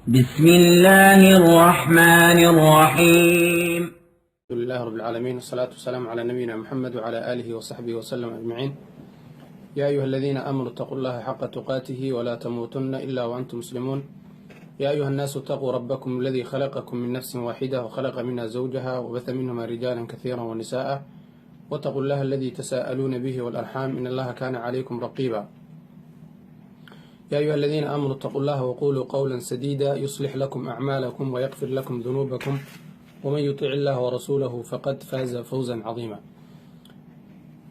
بسم الله الرحمن الرحيم. الحمد لله رب العالمين، والصلاة والسلام على نبينا محمد وعلى آله وصحبه وسلم أجمعين. يا أيها الذين آمنوا اتقوا الله حق تقاته ولا تموتن إلا وأنتم مسلمون. يا أيها الناس اتقوا ربكم الذي خلقكم من نفس واحدة وخلق منها زوجها وبث منهما رجالا كثيرا ونساء، واتقوا الله الذي تساءلون به والأرحام إن الله كان عليكم رقيبا. يا أيها الذين آمنوا اتقوا الله وقولوا قولا سديدا يصلح لكم أعمالكم ويغفر لكم ذنوبكم، ومن يطع الله ورسوله فقد فاز فوزا عظيما.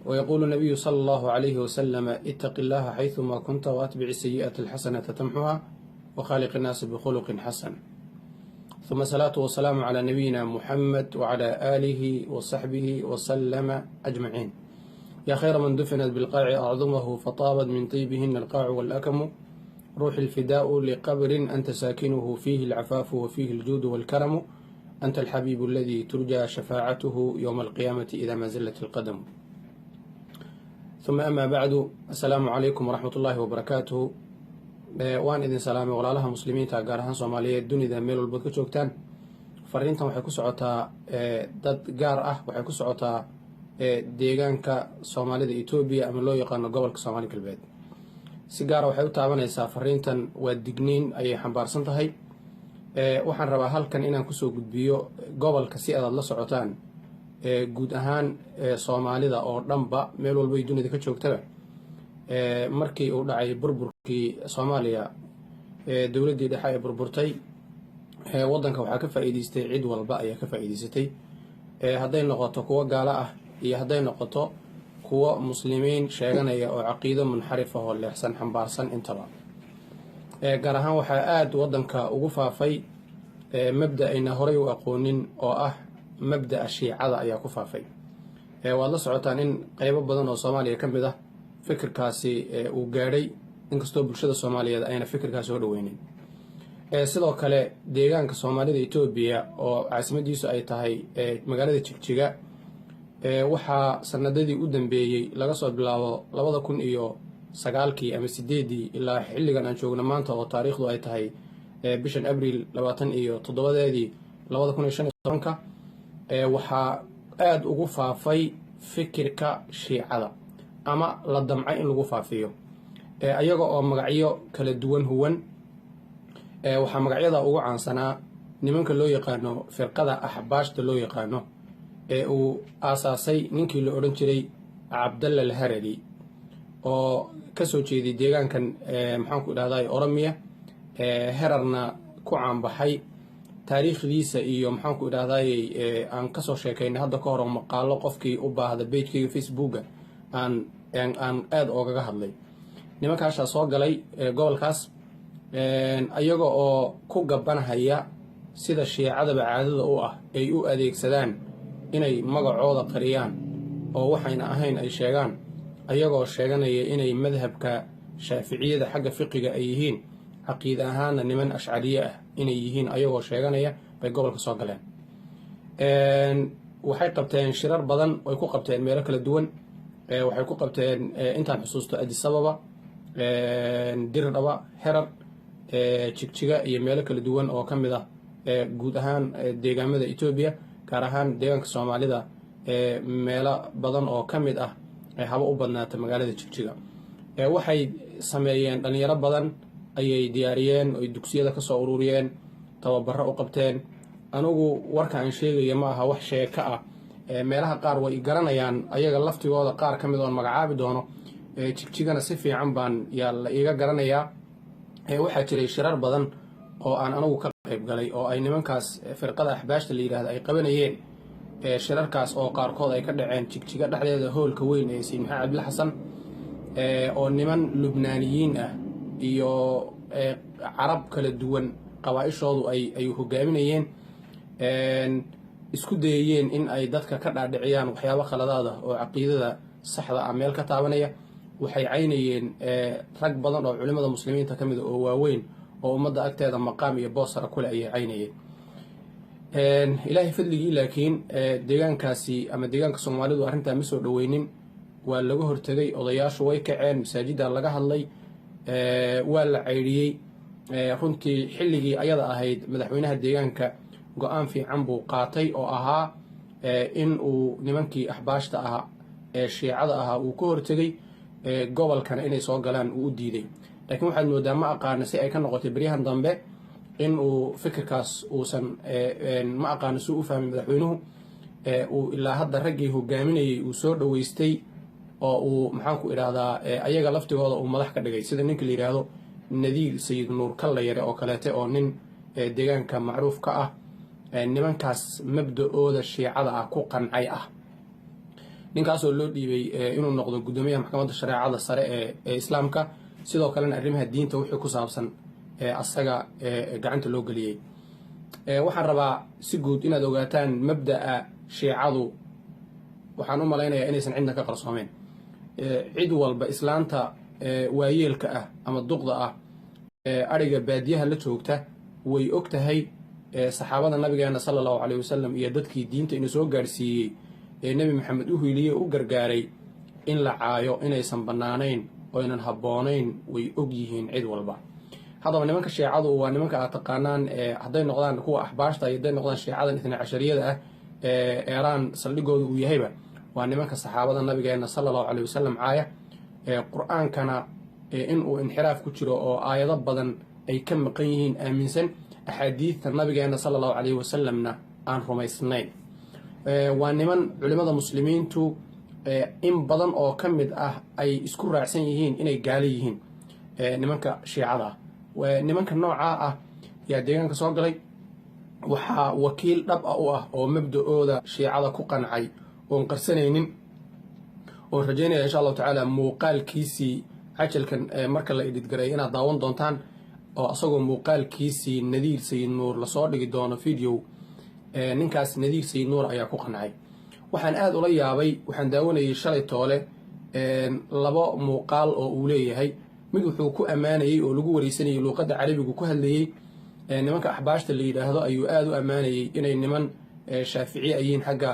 ويقول النبي صلى الله عليه وسلم: اتق الله حيثما كنت وأتبع السيئة الحسنة تمحها وخالق الناس بخلق حسن. ثم صلاة والسلام على نبينا محمد وعلى آله وصحبه وسلم أجمعين. يا خير من دفنت بالقاع أعظمه فطابت من طيبهن القاع والأكم، روح الفداء لقبر أنت ساكنه فيه العفاف وفيه الجود والكرم، أنت الحبيب الذي ترجى شفاعته يوم القيامة إذا ما زلت القدم. ثم أما بعد، السلام عليكم ورحمة الله وبركاته. waan idin salaamay walaalaha muslimiinta gaar ahaan Soomaaliyeed dunida meel walba ka joogtaan. Fariintan waxay ku socotaa dad gaar ah, waxay ku socotaa deegaanka Soomaalida Itoobiya ama loo yaqaan gobolka Soomaali galbeed. Si gaar ah waxay u taabanaysaa fariintan waa digniin ayay xambaarsan tahay. Waxaan rabaa halkan inaan ku soo gudbiyo gobolka si aad la socotaan guud ahaan Soomaalida oo dhanba meel walba dunida ka joogtaba. Markii uu dhacay burburkii Soomaaliya, dawladdii dhexe ay burburtay, waddanka waxaa ka faa'iideystay cid walba ayaa ka faa'iideysatay, hadday noqoto kuwa gaalo ah iyo hadday noqoto kuwa muslimiin sheeganaya oo caqiido munxarif ah oo leexsan xambaarsan intaba. Gaar ahaan waxaa aad waddanka ugu faafay mabda ayna horay u aqoonin oo ah mabda'a shiicada ayaa ku faafay. Waad la socotaan in qaybo badan oo Soomaaliya ka mid ah fikirkaasi uu gaadhay, inkastoo bulshada Soomaaliyeed ayna fikirkaasi soo dhaweynin. Sidoo kale deegaanka Soomaalida Itoobiya oo caasimadiisu ay tahay magaalada Jigjiga, waxaa sanadadii u dambeeyay laga soo bilaabo 2009 ama 8 ilaa xilligan aan joogno maanta oo taariikhdu ay tahay bishan Abriil 27 2015, waxaa aad ugu faafay fikirka shiicada ama la damcay in lagu faafiyo ayaga oo magacyo kala duwan huwan. Waxaa magacyada ugu caansanaa nimanka loo yaqaano firqada axbaashta loo yaqaano uu aasaasay ninkii la odhan jiray Cabdalla al-Harari oo ka soo jeeday deegaankan maxaan ku idhahdaa Oromiya, herarna ku caanbaxay taariikhdiisa iyo maxaan ku idhahdaa aan ka soo sheekaynay hadda ka hor oo maqaalo qofkii u baahda page-kayga Facebook aan aad oogaga hadlay. Nimankaashaa soo galay gobolkaas ayaga oo ku gabanahaya sida shiicadaba caadada u ah ay u adeegsadaan inay magacooda qariyaan oo waxayna ahayn ay sheegaan, ayagoo sheeganaya inay madhabka shaaficiyada xagga fiqiga ay yihiin, caqiid ahaanna niman ashcariye ah inay yihiin, ayagoo sheeganaya bay gobolka soo galeen. Waxay qabteen shirar badan oo ay ku qabteen meelo kala duwan. Waxay ku qabteen intaan xusuusto Addis Ababa, Dirdhaba, Herar, Jigjiga iyo meelo kala duwan oo ka mid ah guud ahaan deegaamada Itoobiya, gaar ahaan deegaanka Soomaalida meelo badan oo ka mid ah haba u badnaata magaalada Jigjiga. Waxay sameeyeen dhalinyaro badan ayay diyaariyeen oo dugsiyada ka soo ururiyeen, tababaro u qabteen. Anigu warka aan sheegaya ma aha wax sheeko ah, meelaha qaar way garanayaan ayaga laftigooda, qaar ka mid oo magacaabi doono. Jigjigana si fiican baan yaa la iga garanayaa. Waxaa jiray shirar badan oo aan anigu ka qayb galay oo ay nimankaas firqada axbaashta la yiraahdo ay qabanayeen. Shirarkaas oo qaarkood ay ka dhaceen Jigjiga dhexdeeda hoolka weyn ee Sayid Maxamed Cabdilla Xasan, oo niman Lubnaaniyiin ah iyo carab kala duwan qabaa'ishoodu ay hogaaminayeen, isku dayeen in ay dadka ka dhaadhiciyaan waxyaabo khaladaad ah oo caqiidada saxda ah meel ka taabanaya. Waxay caynayeen rag badan oo culimada muslimiinta ka mid ah oo waaweyn oo ummadda agteeda maqaam iyo boosara kule ayay caynayeen. Ilaahay fadligii laakiin deegaankaasi ama deegaanka Soomaalidu arrintaa ma soo dhaweynin, waa laga hortagay. Odayaashu way kaceen, masaajidda laga hadlay, waa la cayriyey. runtii xilligii ayada ahayd madaxweynaha deegaanka go-aan fiican buu qaatay oo ahaa in uu nimankii axbaashta ahaa ee shiicada ahaa uu ka hortegay gobolkana inay soo galaan uu u diiday. laakiin waxaad moodaa ma aqaana si ay ka noqotay beryahan dambe in uu fikirkaas uusan ma aqaano si u fahmay madaxweynuhu uu ilaa hadda raggii hogaaminayay uu soo dhoweystay oo uu maxaanku idhaahdaa ayaga laftigooda uu madax ka dhigay sida ninka la yidhaahdo nadiir sayid nuur kallayare oo kaleete oo nin deegaanka macruuf ka ah nimankaas mabda-ooda shiicada ah ku qancay ah. ninkaasoo loo dhiibay inuu noqdo guddoomiyaha maxkamadda shareecada sare ee islaamka, sidoo kalena arrimaha diinta wixii ku saabsan asaga gacanta loo geliyey. waxaan rabaa si guud inaad ogaataan mabda'a shiicadu waxaan u malaynayaa inaysan cidna ka qarsoomeen. cid walba islaanta waayeelka ah ama duqda ah ariga baadiyaha la joogta way og tahay saxaabada nabigeena sala allahu caleyhi wasalam iyo dadkii diinta inuu soo gaarsiiyey ee nebi maxamed u hiiliyey u gargaaray in la caayo inaysan bannaanayn oo aynan habboonayn way og yihiin cid walba. haddaba nimanka shiicadu waa nimanka aad taqaanaan hadday noqdaan kuwa axbaashta iyo hadday noqdaan shiicadan itna cashariyada ah eeraan saldhigooda uu yahayba waa nimanka saxaabada nabigeena sala allahu caleyhi wasalam caaya. qur-aankana inuu inxiraaf ku jiro oo aayado badan ay ka maqan yihiin aaminsan, axaadiidta nabigeena sala allahu caleyhi wasalamna aan rumaysnayn. waa niman culimmada muslimiintu in badan oo ka mid ah ay isku raacsan yihiin inay gaalo yihiin nimanka shiicada ah. nimanka noocaa ah yaa deegaanka soo galay, waxaa wakiil dhab ah u ah oo mabda-ooda shiicada ku qancay oon qarsanaynin, oo rajaynaya insha allahu tacaala muuqaalkiisii cajalkan marka la idhidgaray inaad daawan doontaan, oo asagoo muuqaalkiisii nadiir sayid nuur lasoo dhigi doono video. ninkaas nadiir sayid nuur ayaa ku qancay. waxaan aada ula yaabay, waxaan daawanayay shalay toole labo muuqaal oo uu leeyahay. mid wuxuu ku ammaanayey oo lagu wareysanayay luuqadda carabigu ku hadlayey nimanka axbaashta la yidhaahdo ayuu aada u ammaanayey inay niman shaaficiye ay yihiin xagga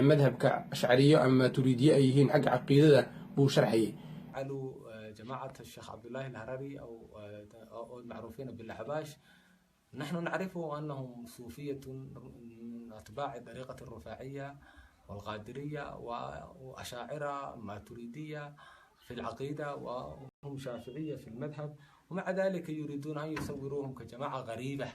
madhabka ashcariyo ama maturiidiye ay yihiin xagga caqiidada buu sharxayay. جماعة الشيخ عبد الله الهرري أو المعروفين بالأحباش، نحن نعرف أنهم صوفية من أتباع طريقة الرفاعية والقادرية وأشاعرة ماتريدية في العقيدة، وهم شافعية في المذهب، ومع ذلك يريدون أن يصوروهم كجماعة غريبة،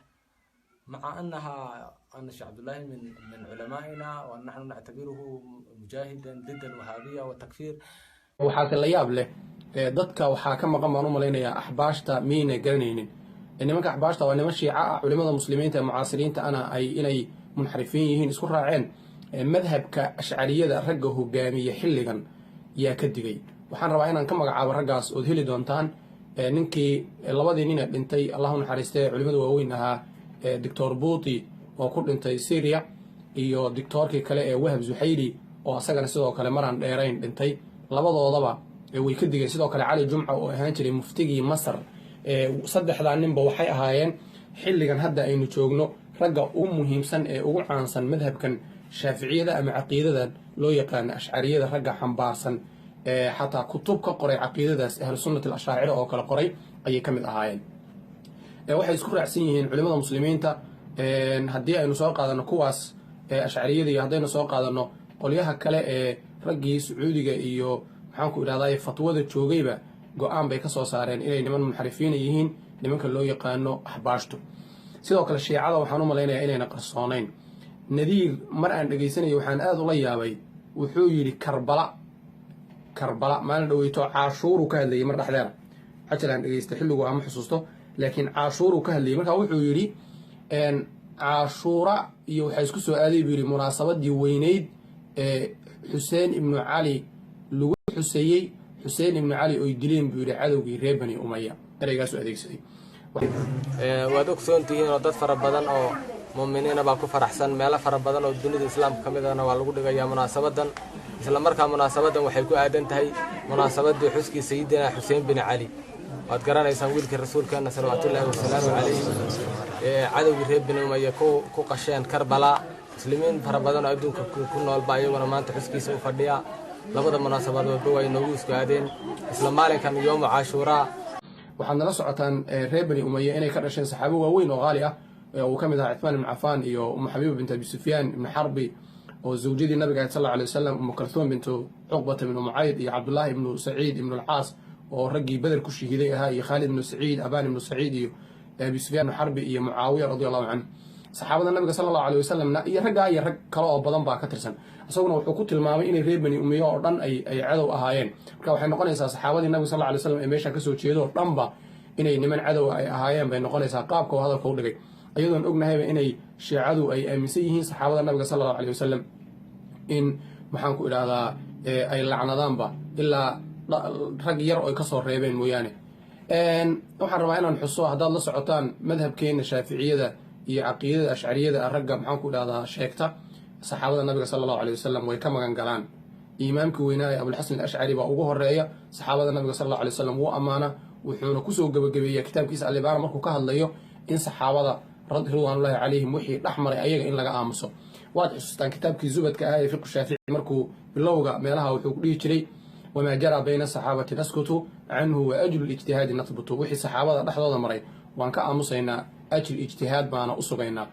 مع أن الشيخ عبد الله من علمائنا ونحن نعتبره مجاهدا ضد الوهابية والتكفير. waxaa la yaab leh dadka waxaa ka maqan baan u malaynayaa axbaashta miyayna garanaynin. nimanka axbaashta waa niman shiica ah, culimmada muslimiinta ee mucaasiriinta ana inay munxarifiin yihiin isku raaceen. madhabka ashcariyada ragga hogaamiya xilligan yaa ka digay. waxaan rabaa inaan ka magacaabo raggaas ood heli doontaan. ninkii labadii nin ee dhintay allahu naxariistee culimmada waaweyn ahaa doctor buuti oo ku dhintay syria, iyo doctoorkii kale ee wahab zuxayri oo asagana sidoo kale maraan dheerayn dhintay. labadoodaba way ka digeen. sidoo kale cali jumca oo ahaan jiray muftigii masar. saddexdaa ninba waxay ahaayeen xilligan hadda aynu joogno ragga ugu muhiimsan ee ugu caansan madhabkan shaaficiyada ama caqiidadan loo yaqaano ashcariyada, ragga xambaarsan xataa kutub ka qoray caqiidadaas ahlu sunnat al-ashaacira oo kale qoray ayay ka mid ahaayeen. waxay isku raacsan yihiin culimmada muslimiinta. haddii aynu soo qaadano kuwaas ashcariyada iyo haddaynu soo qaadano qolyaha kale ee raggii sacuudiga iyo maxaanku idhahday fatwada joogayba go-aan bay ka soo saareen inay niman munxarifiina yihiin nimanka loo yaqaano axbaashtu. sidoo kale shiicada waxaan u malaynayaa inayna qarsoonayn. nadiir mar aan dhegaysanayay waxaan aada ula yaabay, wuxuu yidhi karbala maalin dhaweyto caashuuruu ka hadlayay mar dhexdeeda. cajal aan dhegaystay xilligu ama xusuusto, laakiin caashuuruu ka hadlayay. markaa wuxuu yidhi caashuura iyo waxaa isku soo aaday buu yidhi munaasabadii weyneyd ee xuseen ibnu cali lagu xuseeyey. xuseen ibnu cali oy dileen buu yidhi cadowgii reer bani umaya. ereygaasuu adeegsaday. waad ogsoon tihiin oo dad fara badan oo muuminiina baa ku faraxsan. meelo fara badan oo dunida islaamka ka midana waa lagu dhigayaa munaasabadan. isla markaa munaasabadan waxay ku aadan tahay munaasabadii xuskii sayidina xuseen bin cali. waad garanaysaan wiilkii rasuulkeena salawaatullaahi wasalaamu calayhi ee cadowgii reer bani umaya ku qasheen karbala. muslimiin fara badan oo adduunka ku noolba iyaguna maanta xuskiisa u fadhiya. labada munaasabadoodba way noogu isku aadeen isla maalinkan yoomu caashuuraa. waxaad nala socotaan reer bani umaye inay ka dhasheen saxaabo waaweyn oo qaali ah uu ka mid ahaa cuthmaan ibnu cafaan iyo umu xabiiba bint abi sufyaan ibnu xarbi oo zawjadii nabiga ahayd sal alla alay wasalam umu kalhuum bintu cuqbata ibnu mucayd iyo cabdullaahi ibnu saciid ibnu alcaas oo raggii beder ku shahiiday ahaa iyo khaalid ibnu saciid abaan ibnu saciid iyo abi sufyaan ibnu xarbi iyo mucaawiya radi allahu canhu saxaabada nabiga sala allahu alay wasalamna iyo raggaa iyo rag kale oo badan baa ka tirsan isaguna wuxuu ku tilmaamay inay reer bani umiye oo dhan ay cadow ahaayeen marka waxay noqonaysaa saxaabadii nabiga sal alla alay wasalam ee meesha kasoo jeedo oo dhanba inay niman cadow ay ahaayeen bay noqonaysaa qaabka oo hadalka u dhigay ayadoon ognahayba inay shiicadu ay aaminsan yihiin saxaabada nabiga sala allahu alay wasalam in maxaan ku idhaahdaa ay lacnadaanba ilaa rag yar oo ay kasoo reebeen mooyaane waxaan rabaa inaan xuso haddaad la socotaan madhabkeena shaaficiyada iyo caqiidada ashcariyada ragga maxaan ku idhahdaa sheegta saxaabada nabiga sala allahu alay wasalam way ka magan galaan imaamkii weynaa ee abulxasan alashcari baa ugu horeeya saxaabada nabiga sala allahu alay wasalam wuu ammaana wuxuuna kusoo gebagabeeya kitaabkiisa alibaana markuu ka hadlayo in saxaabada ridwaanullahi calayhim wixii dhex maray ayaga in laga aamuso waad xusuustaan kitaabkii zubadka ah ee fiqu shaafici markuu bilowga meelaha wuxuu ku dhihi jiray wamaa jaraa bayna saxaabati naskutu canhu wa ajru lijtihaadi nathbutu wixii saxaabada dhexdooda maray waan ka aamusaynaa ajri ijtihaad baana u sugaynaa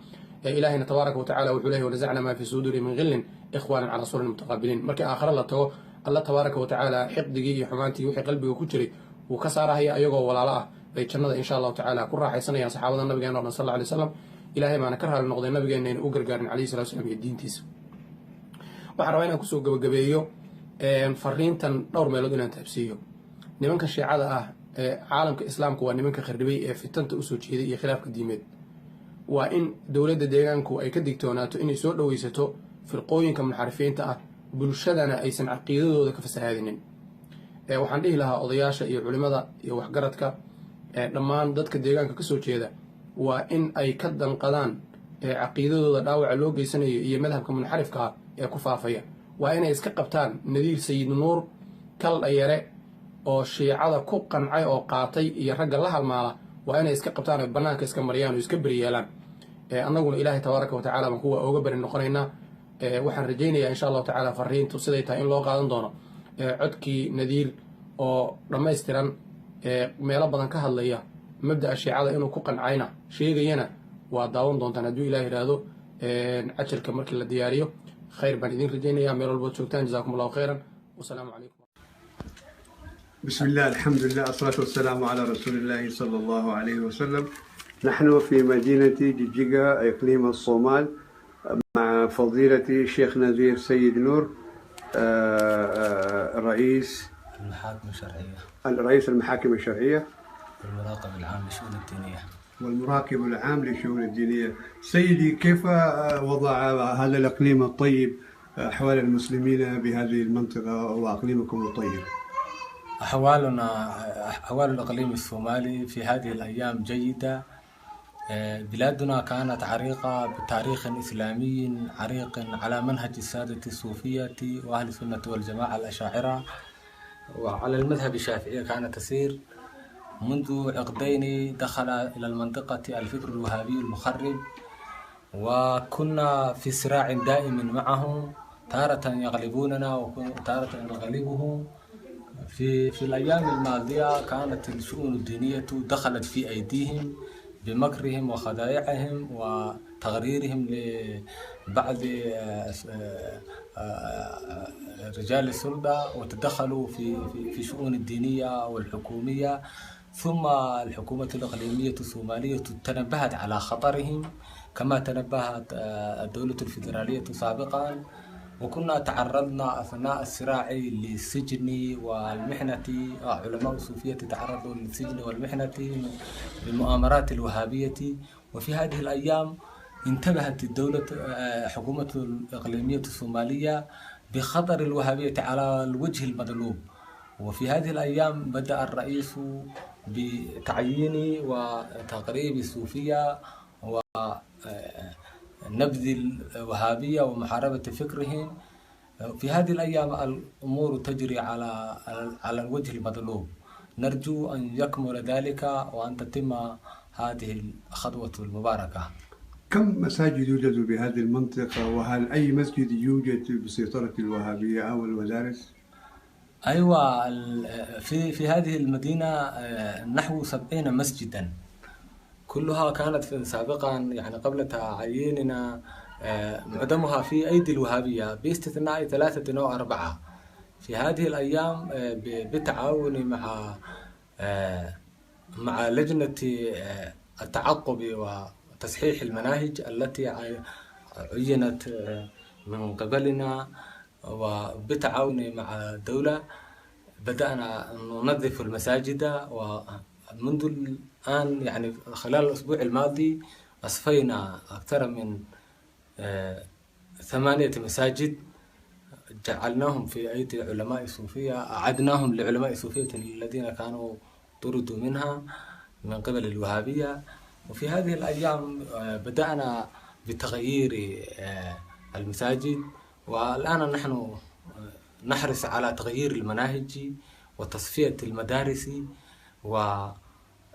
ilaahayna tabaaraka watacala wuxuu leeyahy wanasacna maa fii suduuri min ghillin ikhwaanan cala surin mutaqaabiliin markii aakhare la tago alla tabaaraka watacaala xiqdigii iyo xumaantii wixii qalbiga ku jiray wuu ka saarahaya ayagoo walaalo ah bay jannada insha allahu tacaala ku raaxaysanayaan saxaabada nabigeena o dhan sal alla alay wasalam ilahay baana ka raali noqday nabigeena ayna u gargaarin calayhi salatu slam iyo diintiisa waxaan rabaa inaan kusoo gebagabeeyo fariintan dhowr meelood inaan taabsiiyo nimanka shiicada ah ee caalamka islaamka waa nimanka khardhibay ee fitanta usoo jeeday iyo khilaafka diimeed waa in dowladda deegaanku ay ka digtoonaato inay soo dhoweysato firqooyinka munxarifiinta ah bulshadana aysan caqiidadooda ka fasahaadinin waxaan dhihi lahaa odayaasha iyo culimada iyo waxgaradka dhammaan dadka deegaanka kasoo jeeda waa in ay ka danqadaan caqiidadooda dhaawaca loo geysanayo iyo madhabka munxarifka ah ee ku faafaya waa inay iska qabtaan nadiir sayid nuur kal dhayare oo shiicada ku qancay oo qaatay iyo ragga la halmaala waa inay iska qabtaan oo bannaanka iska mariyaan oo iska beri yeelaan annaguna ilaahay tabaaraka watacala baan kuwa ooga beri noqonaynaa waxaan rajaynayaa insha allahu tacaala fariintu siday tahay in loo qaadan doono codkii nadiir oo dhammaystiran meelo badan ka hadlaya mabda'a shiicada inuu ku qancayna sheegayana waa daawan doontaan hadduu ilaah yidhaahdo cajalka markii la diyaariyo khayr baan idin rajaynayaa meel walbood joogtaan jazakum allahu khayran wasalaamu calaykum بسم الله الحمد لله والصلاة والسلام على رسول الله صلى الله عليه وسلم. نحن في مدينة جيجيغا إقليم الصومال مع فضيلة الشيخ نذير سيد نور رئيس المحاكم الشرعية رئيس المحاكم الشرعية والمراقب العام للشؤون الدينية والمراقب العام للشؤون الدينية. سيدي كيف وضع هذا الإقليم الطيب أحوال المسلمين بهذه المنطقة وإقليمكم الطيب؟ أحوال الإقليم الصومالي في هذه الأيام جيدة. بلادنا كانت عريقة بتاريخ إسلامي عريق على منهج السادة الصوفية وأهل السنة والجماعة الأشاعرة، وعلى المذهب الشافعي كانت تسير. منذ عقدين دخل إلى المنطقة الفكر الوهابي المخرب، وكنا في صراع دائم معهم، تارة يغلبوننا وتارة نغلبهم. في الأيام الماضية كانت الشؤون الدينية دخلت في أيديهم بمكرهم وخدايعهم وتغريرهم لبعض رجال السلطة، وتدخلوا في شؤون الدينية والحكومية. ثم الحكومة الإقليمية الصومالية تنبهت على خطرهم كما تنبهت الدولة الفيدرالية سابقا، وكنا تعرضنا أثناء الصراع للسجن والمحنة. علماء الصوفية تعرضوا للسجن والمحنة بالمؤامرات الوهابية. وفي هذه الأيام انتبهت الدولة حكومة الإقليمية الصومالية بخطر الوهابية على الوجه المطلوب. وفي هذه الأيام بدأ الرئيس بتعيين وتقريب الصوفية ونبذ الوهابية ومحاربة فكرهم. في هذه الأيام الأمور تجري على الوجه المطلوب. نرجو أن يكمل ذلك وأن تتم هذه الخطوة المباركة. كم مساجد يوجد بهذه المنطقة، وهل أي مسجد يوجد بسيطرة الوهابية أو المدارس؟ أيوة، في هذه المدينة نحو 70 مسجدا، كلها كانت سابقا يعني قبل تعييننا معظمها في أيدي الوهابية باستثناء 3 أو 4. في هذه الأيام بالتعاون مع لجنة التعقب وتصحيح المناهج التي عينت من قبلنا، وبالتعاون مع الدولة بدأنا ننظف المساجد. ومنذ الآن يعني خلال الأسبوع الماضي أصفينا أكثر من 8 مساجد، جعلناهم في أيدي علماء الصوفية، أعدناهم لعلماء الصوفية الذين كانوا طردوا منها من قبل الوهابية. وفي هذه الأيام بدأنا بتغيير المساجد، والآن نحن نحرص على تغيير المناهج وتصفية المدارس.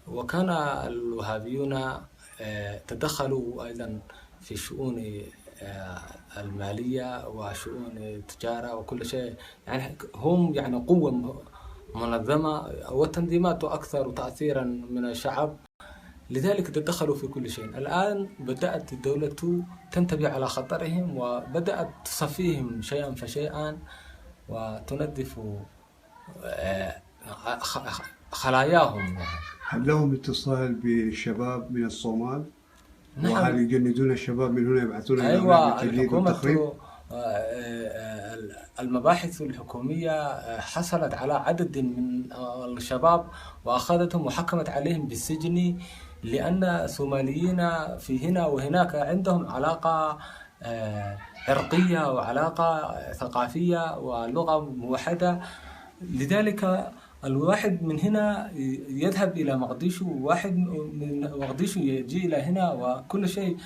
وكان الوهابيون تدخلوا أيضا في شؤون المالية وشؤون التجارة وكل شيء، يعني هم يعني قوة منظمة، والتنظيمات أكثر تأثيرا من الشعب، لذلك تدخلوا في كل شيء. الآن بدأت الدولة تنتبه على خطرهم، وبدأت تصفيهم شيئا فشيئا وتنظف خلاياهم. هل لهم اتصال بالشباب من الصومال؟ نعم. وهل يجندون الشباب من هنا يبعثون إلى أيوة، التجنيد والتخريب؟ المباحث الحكومية حصلت على عدد من الشباب وأخذتهم وحكمت عليهم بالسجن، لأن الصوماليين في هنا وهناك عندهم علاقة عرقية وعلاقة ثقافية ولغة موحدة. لذلك الواحد من هنا يذهب إلى مقديشو، وواحد من مقديشو يجي إلى هنا، وكل شيء.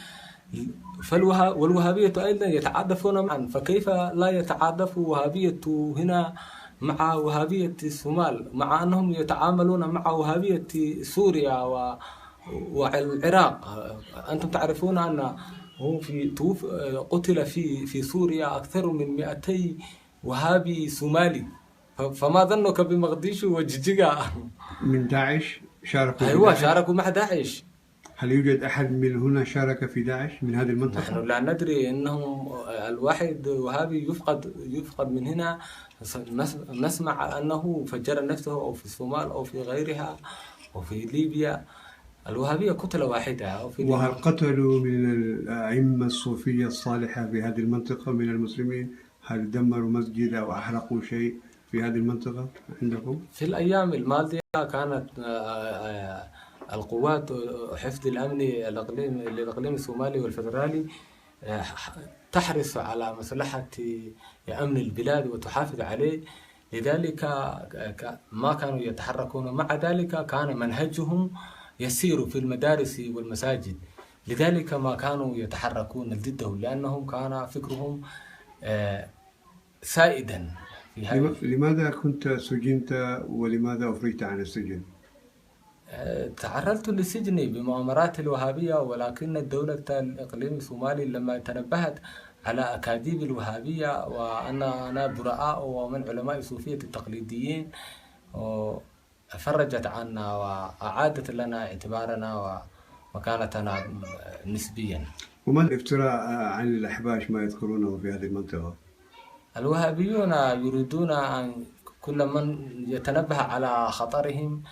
والوهابية أيضا يتعاطفون معا، فكيف لا يتعاطف وهابية هنا مع وهابية الصومال، مع أنهم يتعاملون مع وهابية سوريا والعراق. أنتم تعرفون أن قتل في سوريا أكثر من 200 وهابي صومالي، فما ظنك بمقديشو وجيجيغا من داعش شاركوا؟ أيوة، شاركوا مع داعش. هل يوجد أحد من هنا شارك في داعش من هذه المنطقة؟ نحن لا ندري، إنهم الواحد وهابي يفقد من هنا. نسمع أنه فجر نفسه أو في الصومال أو في غيرها أو في ليبيا. الوهابية كتلة واحدة أو في وهل قتلوا من الأئمة الصوفية الصالحة في هذه المنطقة من المسلمين؟ هل دمروا مسجد أو أحرقوا شيء في هذه المنطقة عندكم؟ في الأيام الماضية كانت القوات حفظ الأمن الإقليمي الصومالي والفدرالي تحرص على مصلحة أمن البلاد وتحافظ عليه، لذلك ما كانوا يتحركون. مع ذلك كان منهجهم يسير في المدارس والمساجد، لذلك ما كانوا يتحركون ضده، لأنهم كان فكرهم سائدا في هذا. لماذا كنت سجنت ولماذا أفرجت عن السجن؟ تعرضت للسجن بمؤامرات الوهابية، ولكن الدولة الإقليم الصومالي لما تنبهت على أكاذيب الوهابية وأننا براء ومن علماء الصوفية التقليديين، فرجت عنا وأعادت لنا اعتبارنا ومكانتنا نسبيا. وما الافتراء عن الأحباش ما يذكرونه في هذه المنطقة؟ الوهابيون يريدون أن كل من يتنبه على خطرهم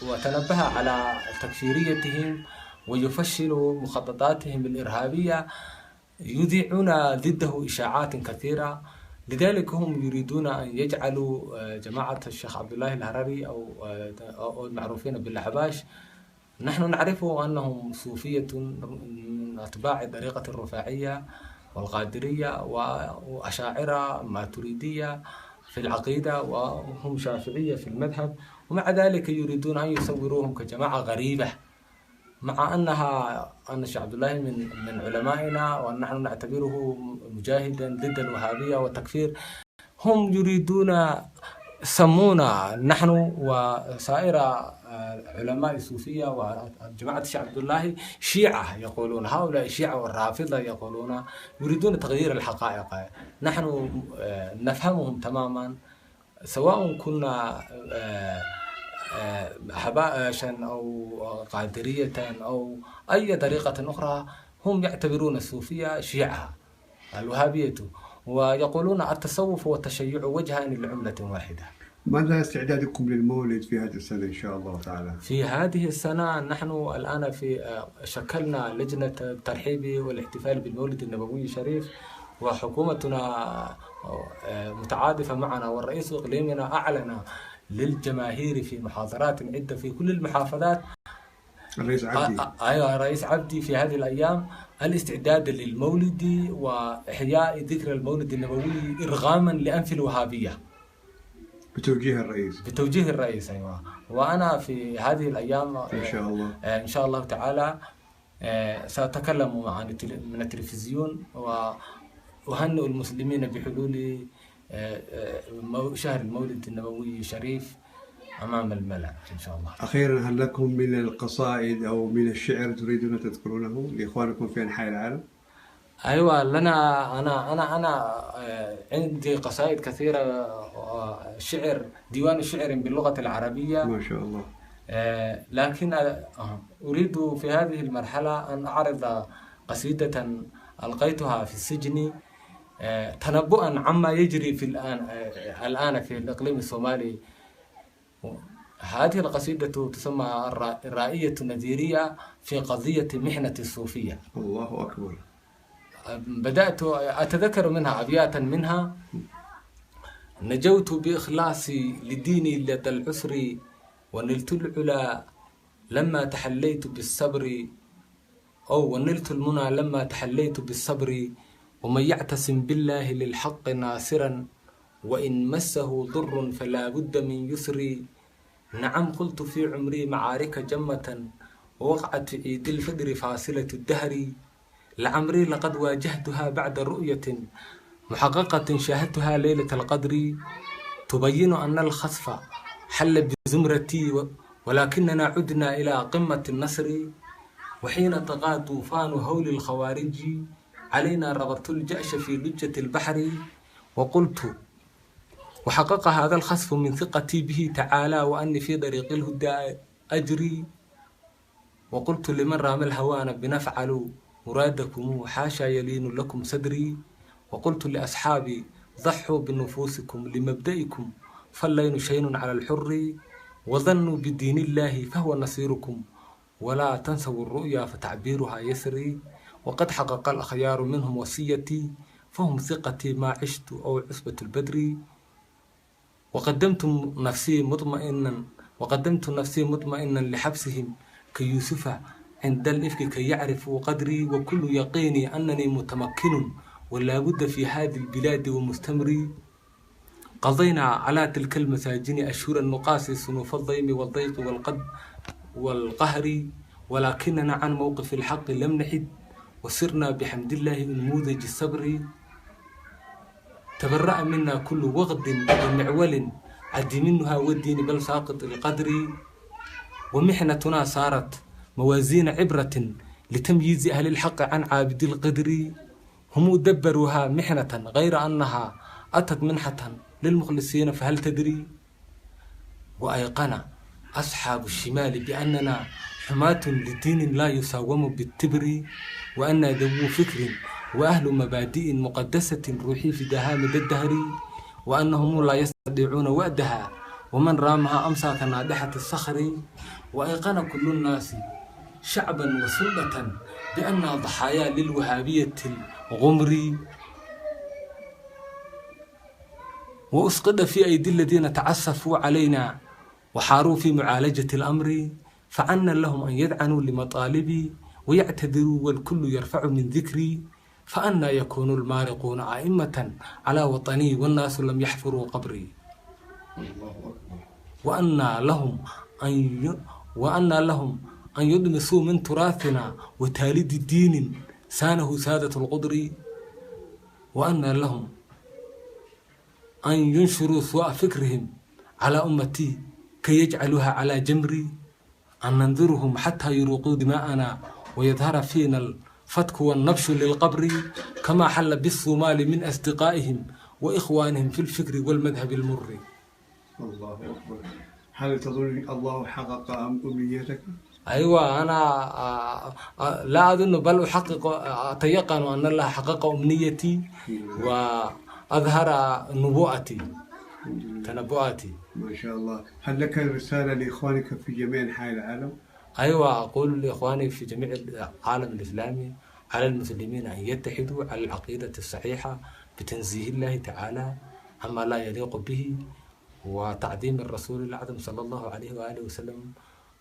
وتنبه على تكفيريتهم ويفشل مخططاتهم الإرهابية، يذيعون ضده إشاعات كثيرة. لذلك هم يريدون أن يجعلوا جماعة الشيخ عبد الله الهرري أو المعروفين بالأحباش، نحن نعرف أنهم صوفية من أتباع طريقة الرفاعية والقادرية وأشاعرة ماتريدية في العقيدة، وهم شافعية في المذهب، ومع ذلك يريدون أن يصوروهم كجماعة غريبة، مع أن الشيخ عبد الله من علمائنا ونحن نعتبره مجاهدا ضد الوهابية والتكفير. هم يريدون سمونا نحن وسائر علماء الصوفية وجماعة الشيخ عبد الله شيعة يقولون، هؤلاء الشيعة والرافضة يقولون يريدون تغيير الحقائق. نحن نفهمهم تماما، سواء كنا حباشا أو قادرية أو أي طريقة أخرى، هم يعتبرون الصوفية شيعة الوهابية، ويقولون التصوف والتشيع وجهان لعملة واحدة. ماذا استعدادكم للمولد في هذه السنة إن شاء الله تعالى؟ في هذه السنة نحن الآن شكلنا لجنة الترحيب والاحتفال بالمولد النبوي الشريف، وحكومتنا متعاطفة معنا، والرئيس الإقليمنا أعلن للجماهير في محاضرات عدة في كل المحافظات. الرئيس عبدي أيوة الرئيس عبدي في هذه الأيام الاستعداد للمولد وإحياء ذكرى المولد النبوي إرغاما لأنف الوهابية بتوجيه الرئيس. بتوجيه الرئيس أيوة. وأنا في هذه الأيام إن شاء الله تعالى سأتكلم من التلفزيون وأهنئ المسلمين بحلول شهر المولد النبوي الشريف أمام الملأ إن شاء الله. أخيرا، هل لكم من القصائد أو من الشعر تريدون تذكرونه لإخوانكم في أنحاء العالم؟ أيوة لنا أنا عندي قصائد كثيرة، شعر ديوان شعر باللغة العربية ما شاء الله. لكن أريد في هذه المرحلة أن أعرض قصيدة ألقيتها في السجن تنبؤا عما يجري في الآن في الإقليم الصومالي. هذه القصيدة تسمى الرائية النذيرية في قضية محنة الصوفية. الله أكبر. بدأت أتذكر منها أبياتا منها: نجوت بإخلاصي لديني لدى العسر، ونلت العلا لما تحليت بالصبر، ونلت المنى لما تحليت بالصبر، ومن يعتصم بالله للحق ناصرا، وإن مسه ضر فلا بد من يسر. نعم قلت في عمري معارك جمة، ووقعت في عيد الفجر فاصلة الدهر، لعمري لقد واجهتها بعد رؤية محققة شاهدتها ليلة القدر، تبين أن الخسف حل بزمرتي، ولكننا عدنا إلى قمة النصر، وحين طغى طوفان هول الخوارج علينا ربطت الجأش في لجة البحر، وقلت وحقق هذا الخسف من ثقتي به تعالى، وأني في طريق الهدى أجري، وقلت لمن رام الهوان بنفعل مرادكم حاشا يلين لكم صدري، وقلت لأصحابي ضحوا بنفوسكم لمبدئكم، فاللين شين على الحر، وظنوا بدين الله فهو نصيركم، ولا تنسوا الرؤيا فتعبيرها يسري، وقد حقق الأخيار منهم وصيتي، فهم ثقتي ما عشت أو عصبة البدر، وقدمت نفسي مطمئنا لحبسهم كيوسف عند الإفك كي يعرفوا قدري، وكل يقيني أنني متمكن ولا بد في هذه البلاد ومستمري. قضينا على تلك المساجين أشهر نقاسي صنوف الضيم والضيق والقهر، ولكننا عن موقف الحق لم نحد، وسرنا بحمد الله نموذج الصبر. تبرأ منا كل وغد ومعول عد منها والدين بل ساقط القدر، ومحنتنا صارت موازين عبرة لتمييز أهل الحق عن عابد القدر، هم دبروها محنة غير أنها أتت منحة للمخلصين، فهل تدري؟ وأيقن أصحاب الشمال بأننا حماة لدين لا يساوم بالتبر، وأن ذو فكر وأهل مبادئ مقدسة روحي في دهامة الدهر، وأنهم لا يستطيعون وأدها، ومن رامها أمسى كنادحة الصخر، وأيقن كل الناس شعبا وسلطة بأن ضحايا للوهابية الغمر، وأسقط في أيدي الذين تعسفوا علينا وحاروا في معالجة الأمر، فعنا لهم أن يدعنوا لمطالبي ويعتذروا والكل يرفع من ذكري، فأنا يكون المارقون أئمة على وطني والناس لم يحفروا قبري، وأنا لهم أن يدمسوا من تراثنا وتاليد الدين سانه سادة القدر، وأنا لهم أن ينشروا سوء فكرهم على أمتي كي يجعلها على جمري أن ننظرهم حتى يروقوا دماءنا ويظهر فينا الفتك والنبش للقبر كما حل بالصومال من أصدقائهم وإخوانهم في الفكر والمذهب المر. الله أكبر. هل تظن الله حقق أمنيتك؟ أيوة، أنا لا أظن بل أتيقن أن الله حقق أمنيتي وأظهر نبوءتي تنبؤاتي. ما شاء الله. هل لك رسالة لإخوانك في جميع أنحاء العالم؟ أيوة، أقول لإخواني في جميع العالم الإسلامي على المسلمين أن يتحدوا على العقيدة الصحيحة بتنزيه الله تعالى عما لا يليق به وتعظيم الرسول الأعظم صلى الله عليه وآله وسلم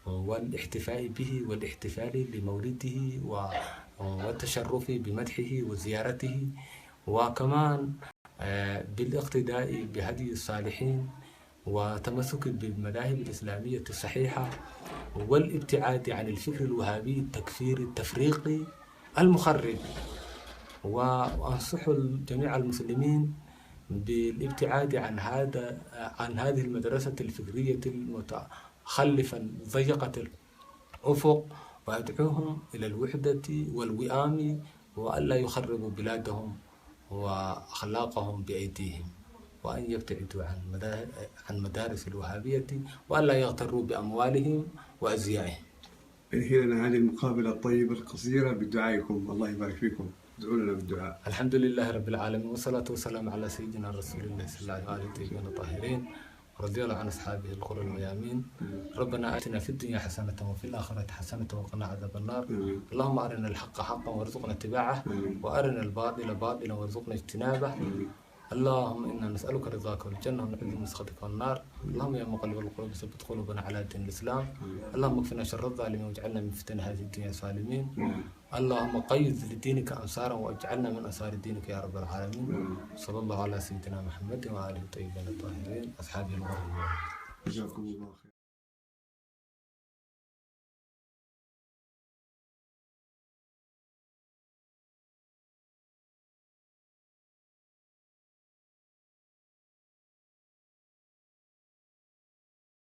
والاحتفاء به والاحتفال لمولده والتشرف بمدحه وزيارته، وكمان بالاقتداء بهدي الصالحين وتمسك بالمذاهب الإسلامية الصحيحة والابتعاد عن الفكر الوهابي التكفيري التفريقي المخرب. وأنصح جميع المسلمين بالابتعاد عن هذه المدرسة الفكرية المتخلفة ضيقة الأفق، وأدعوهم إلى الوحدة والوئام وألا يخربوا بلادهم وأخلاقهم بأيديهم، وأن يبتعدوا عن مدارس الوهابية وألا يغتروا بأموالهم وأزيائهم. انهي لنا هذه المقابلة الطيبة القصيرة بدعائكم. الله يبارك فيكم. ادعوا لنا بالدعاء. الحمد لله رب العالمين، والصلاة والسلام على سيدنا رسول الله صلى الله عليه وآله الطيبين الطاهرين، رضي الله عن أصحابه الغر الميامين. ربنا آتنا في الدنيا حسنة وفي الآخرة حسنة وقنا عذاب النار. اللهم أرنا الحق حقا وارزقنا اتباعه، وأرنا الباطل باطلا وارزقنا اجتنابه. اللهم إنا نسألك رضاك والجنة ونعوذ من سخطك والنار. اللهم يا مقلب القلوب ثبت قلوبنا على دين الإسلام. اللهم اكفنا شر الظالمين واجعلنا من فتن هذه الدنيا سالمين. اللهم قيد لدينك أنصارا واجعلنا من أنصار دينك يا رب العالمين. صلى الله على سيدنا محمد وآله الطيبين الطاهرين أصحابه الغر. جزاكم الله خير.